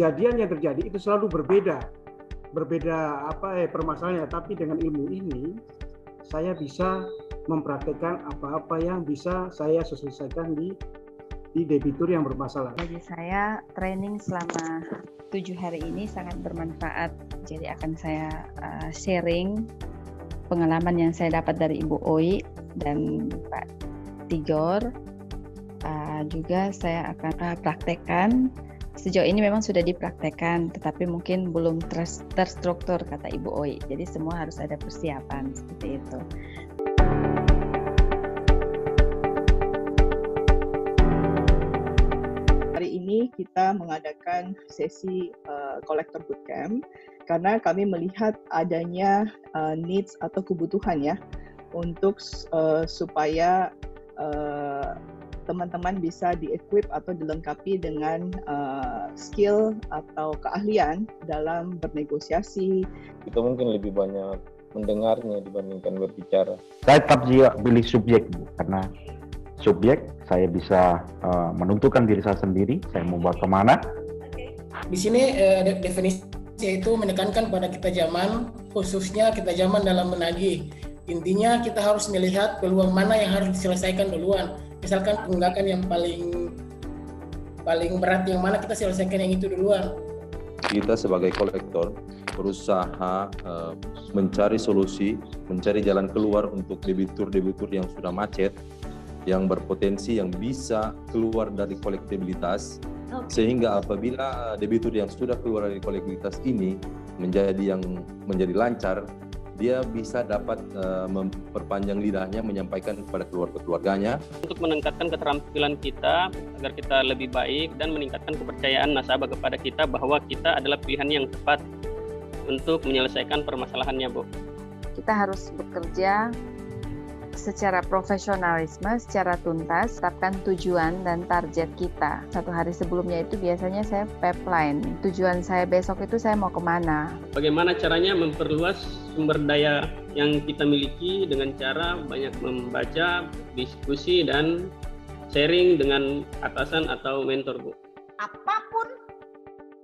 kejadian yang terjadi itu selalu berbeda permasalahannya, tapi dengan ilmu ini saya bisa mempraktekkan apa-apa yang bisa saya selesaikan di debitur yang bermasalah. Bagi saya training selama 7 hari ini sangat bermanfaat. Jadi akan saya sharing pengalaman yang saya dapat dari Ibu Oi dan Pak Tigor. Juga saya akan praktekkan. Sejauh ini memang sudah dipraktekkan, tetapi mungkin belum terstruktur kata Ibu Oi. Jadi semua harus ada persiapan seperti itu. Hari ini kita mengadakan sesi Collector Bootcamp karena kami melihat adanya needs atau kebutuhan ya untuk supaya teman-teman bisa di-equip atau dilengkapi dengan skill atau keahlian dalam bernegosiasi. Kita mungkin lebih banyak mendengarnya dibandingkan berbicara. Saya tetap juga pilih subjek, Bu, karena subjek saya bisa menentukan diri saya sendiri, saya mau bawa kemana. Di sini definisi itu menekankan pada kita zaman, khususnya kita zaman dalam menagih. Intinya kita harus melihat peluang mana yang harus diselesaikan duluan. Misalkan tunggakan yang paling berat yang mana kita selesaikan yang itu duluan. Kita sebagai kolektor berusaha mencari solusi, mencari jalan keluar untuk debitur-debitur yang sudah macet, yang berpotensi, yang bisa keluar dari kolektibilitas, sehingga apabila debitur yang sudah keluar dari kolektibilitas ini menjadi lancar, dia bisa dapat memperpanjang lidahnya, menyampaikan kepada keluarganya. Untuk meningkatkan keterampilan kita agar kita lebih baik dan meningkatkan kepercayaan nasabah kepada kita bahwa kita adalah pilihan yang tepat untuk menyelesaikan permasalahannya, Bu. Kita harus bekerja secara profesionalisme, secara tuntas, tetapkan tujuan dan target kita. 1 hari sebelumnya itu biasanya saya pipeline. Tujuan saya besok itu saya mau kemana. Bagaimana caranya memperluas sumber daya yang kita miliki dengan cara banyak membaca, diskusi, dan sharing dengan atasan atau mentor, Bu. Apapun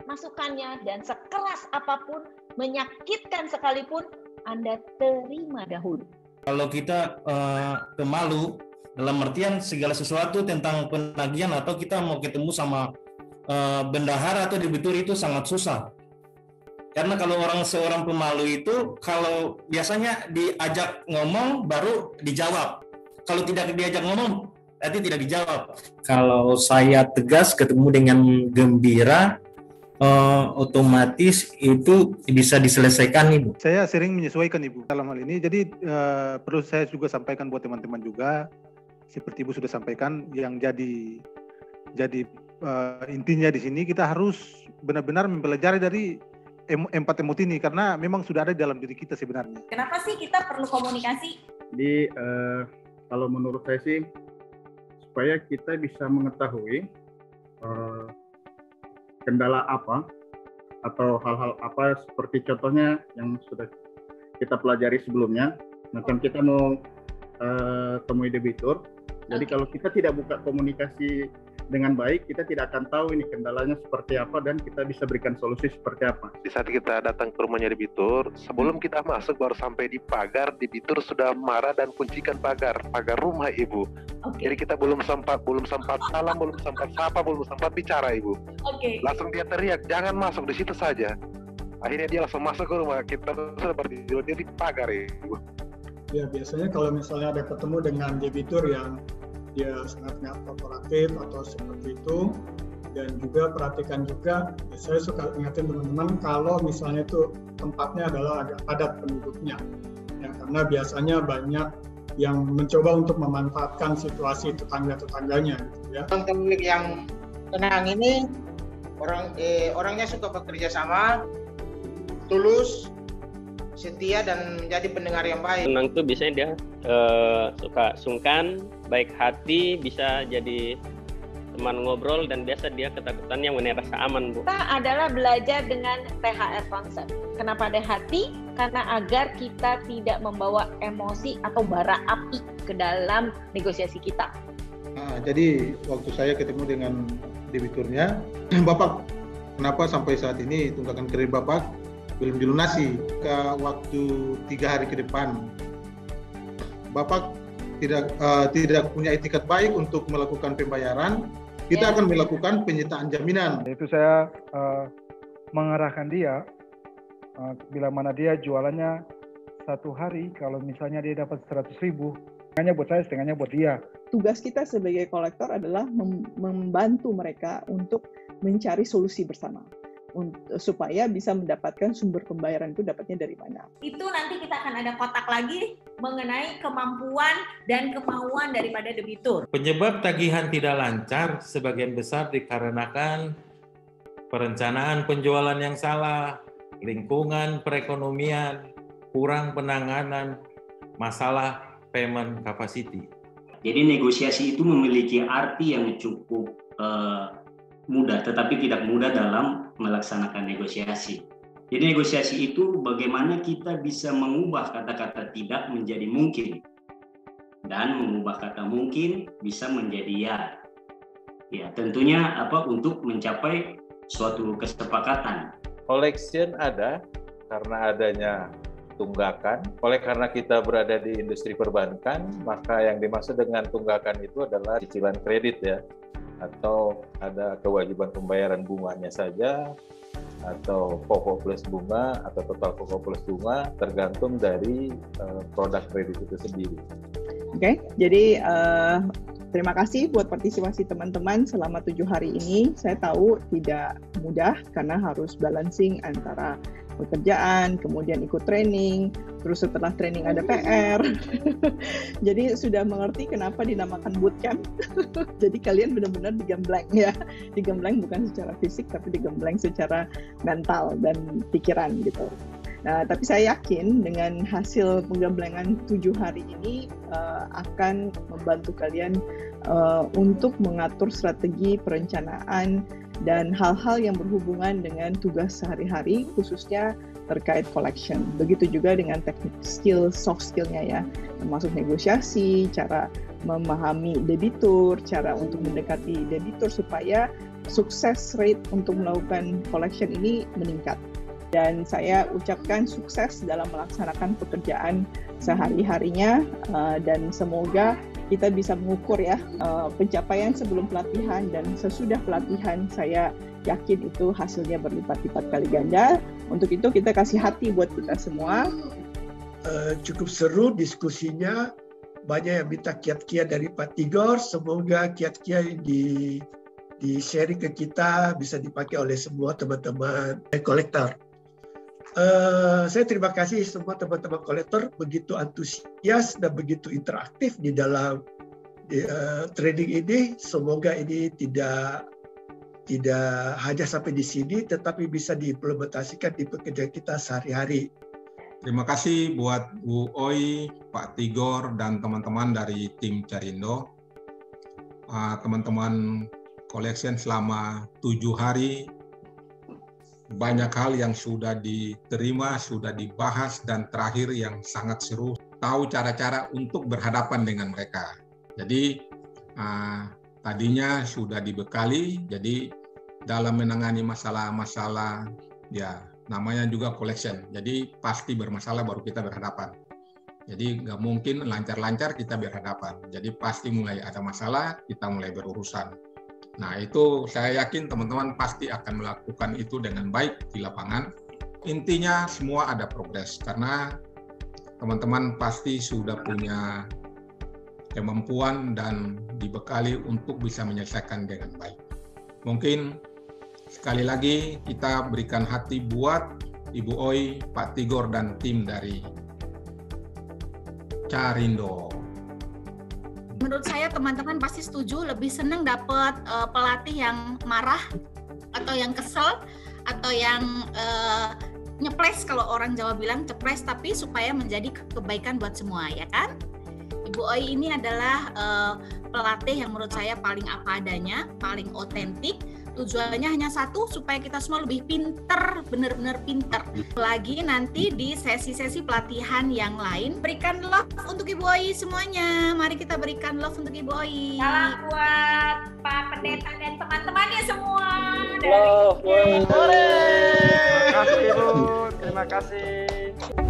masukannya dan sekeras apapun, menyakitkan sekalipun, Anda terima dahulu. Kalau kita pemalu dalam artian segala sesuatu tentang penagihan atau kita mau ketemu sama bendahara atau debitur itu sangat susah. Karena kalau seorang pemalu itu kalau biasanya diajak ngomong baru dijawab. Kalau tidak diajak ngomong nanti tidak dijawab. Kalau saya tegas ketemu dengan gembira, otomatis itu bisa diselesaikan, Ibu. Saya sering menyesuaikan, Ibu, dalam hal ini. Jadi perlu saya juga sampaikan buat teman-teman juga, seperti Ibu sudah sampaikan, yang jadi intinya di sini kita harus benar-benar mempelajari dari empat emot ini, karena memang sudah ada di dalam diri kita sebenarnya. Kenapa sih kita perlu komunikasi? Jadi kalau menurut saya sih, supaya kita bisa mengetahui kendala apa atau hal-hal apa, seperti contohnya yang sudah kita pelajari sebelumnya. Macam kita mau temui debitur, jadi kalau kita tidak buka komunikasi dengan baik, kita tidak akan tahu ini kendalanya seperti apa dan kita bisa berikan solusi seperti apa. Di saat kita datang ke rumahnya debitur, sebelum kita masuk baru sampai di pagar, debitur sudah marah dan kuncikan pagar rumah, Ibu. Jadi kita belum sempat salam, belum sempat sapa, belum sempat bicara, Ibu. Langsung dia teriak, jangan masuk, di situ saja. Akhirnya dia langsung masuk ke rumah, kita sudah berdiri di pagar, Ibu. Ya, biasanya kalau misalnya ada ketemu dengan debitur yang dia sangat kooperatif atau seperti itu, dan juga perhatikan juga, saya suka ingatin teman-teman kalau misalnya itu tempatnya adalah agak padat penduduknya, ya, karena biasanya banyak yang mencoba untuk memanfaatkan situasi tetangga-tetangganya, gitu ya. Pemilik yang tenang ini orangnya suka bekerja sama, tulus, setia, dan menjadi pendengar yang baik. Tenang tuh biasanya dia suka sungkan, baik hati, bisa jadi teman ngobrol, dan biasa dia ketakutan yang merasa aman, Bu. Kita adalah belajar dengan THR konsep. Kenapa ada hati? Karena agar kita tidak membawa emosi atau bara api ke dalam negosiasi kita. Nah, jadi waktu saya ketemu dengan debiturnya, Bapak kenapa sampai saat ini tunggakan kredit Bapak belum dilunasi ke waktu 3 hari ke depan. Bapak tidak punya etikat baik untuk melakukan pembayaran, kita akan melakukan penyitaan jaminan. Itu saya mengarahkan dia, bila mana dia jualannya 1 hari, kalau misalnya dia dapat 100.000, setengahnya buat saya, setengahnya buat dia. Tugas kita sebagai kolektor adalah membantu mereka untuk mencari solusi bersama, supaya bisa mendapatkan sumber pembayaran itu dapatnya dari mana. Itu nanti kita akan ada kotak lagi mengenai kemampuan dan kemauan daripada debitur. Penyebab tagihan tidak lancar sebagian besar dikarenakan perencanaan penjualan yang salah, lingkungan perekonomian, kurang penanganan, masalah payment capacity. Jadi negosiasi itu memiliki arti yang cukup mudah, tetapi tidak mudah dalam melaksanakan negosiasi. Jadi negosiasi itu bagaimana kita bisa mengubah kata-kata tidak menjadi mungkin, dan mengubah kata mungkin bisa menjadi ya. Ya, tentunya untuk mencapai suatu kesepakatan. Collection ada karena adanya tunggakan. Oleh karena kita berada di industri perbankan, maka yang dimaksud dengan tunggakan itu adalah cicilan kredit ya, atau ada kewajiban pembayaran bunganya saja, atau pokok plus bunga, atau total pokok plus bunga, tergantung dari produk kredit itu sendiri. Oke, jadi terima kasih buat partisipasi teman-teman selama 7 hari ini. Saya tahu tidak mudah karena harus balancing antara pekerjaan, kemudian ikut training, terus setelah training ada PR. Jadi sudah mengerti kenapa dinamakan bootcamp. Jadi kalian benar-benar digembleng ya. Digembleng bukan secara fisik, tapi digembleng secara mental dan pikiran gitu. Nah, tapi saya yakin dengan hasil penggemblengan 7 hari ini akan membantu kalian untuk mengatur strategi perencanaan dan hal-hal yang berhubungan dengan tugas sehari-hari, khususnya terkait collection. Begitu juga dengan teknik skill, soft skill-nya ya, termasuk negosiasi, cara memahami debitur, cara untuk mendekati debitur supaya sukses rate untuk melakukan collection ini meningkat. Dan saya ucapkan sukses dalam melaksanakan pekerjaan sehari-harinya, dan semoga kita bisa mengukur ya pencapaian sebelum pelatihan dan sesudah pelatihan. Saya yakin itu hasilnya berlipat-lipat kali ganda. Untuk itu kita kasih hati buat kita semua. Cukup seru diskusinya, banyak yang minta kiat-kiat dari Pak Tigor. Semoga kiat-kiat di sharing ke kita bisa dipakai oleh semua teman-teman kolektor. Saya terima kasih semua teman-teman kolektor begitu antusias dan begitu interaktif di dalam training ini. Semoga ini tidak hanya sampai di sini, tetapi bisa diimplementasikan di pekerjaan kita sehari-hari. Terima kasih buat Bu Oi, Pak Tigor, dan teman-teman dari tim Carindo. Teman-teman collection selama 7 hari, banyak hal yang sudah diterima, sudah dibahas, dan terakhir yang sangat seru, tahu cara-cara untuk berhadapan dengan mereka. Jadi tadinya sudah dibekali, jadi dalam menangani masalah-masalah, ya namanya juga collection, jadi pasti bermasalah baru kita berhadapan. Jadi nggak mungkin lancar-lancar kita berhadapan, jadi pasti mulai ada masalah, kita mulai berurusan. Nah, itu saya yakin teman-teman pasti akan melakukan itu dengan baik di lapangan. Intinya semua ada progres, karena teman-teman pasti sudah punya kemampuan dan dibekali untuk bisa menyelesaikan dengan baik. Mungkin sekali lagi kita berikan hati buat Ibu Oi, Pak Tigor, dan tim dari Carindo. Menurut saya teman-teman pasti setuju, lebih senang dapat pelatih yang marah atau yang kesel atau yang nyepres, kalau orang Jawa bilang cepres, tapi supaya menjadi kebaikan buat semua, ya kan? Ibu Oi ini adalah pelatih yang menurut saya paling apa adanya, paling otentik. Tujuannya hanya satu, supaya kita semua lebih pinter, benar-benar pinter. Lagi nanti di sesi-sesi pelatihan yang lain, berikan love untuk Ibu Oi semuanya. Mari kita berikan love untuk Ibu Oi. Salam buat Pak Pendeta dan teman-temannya semua. sharing. Terima kasih, Bu. Terima kasih.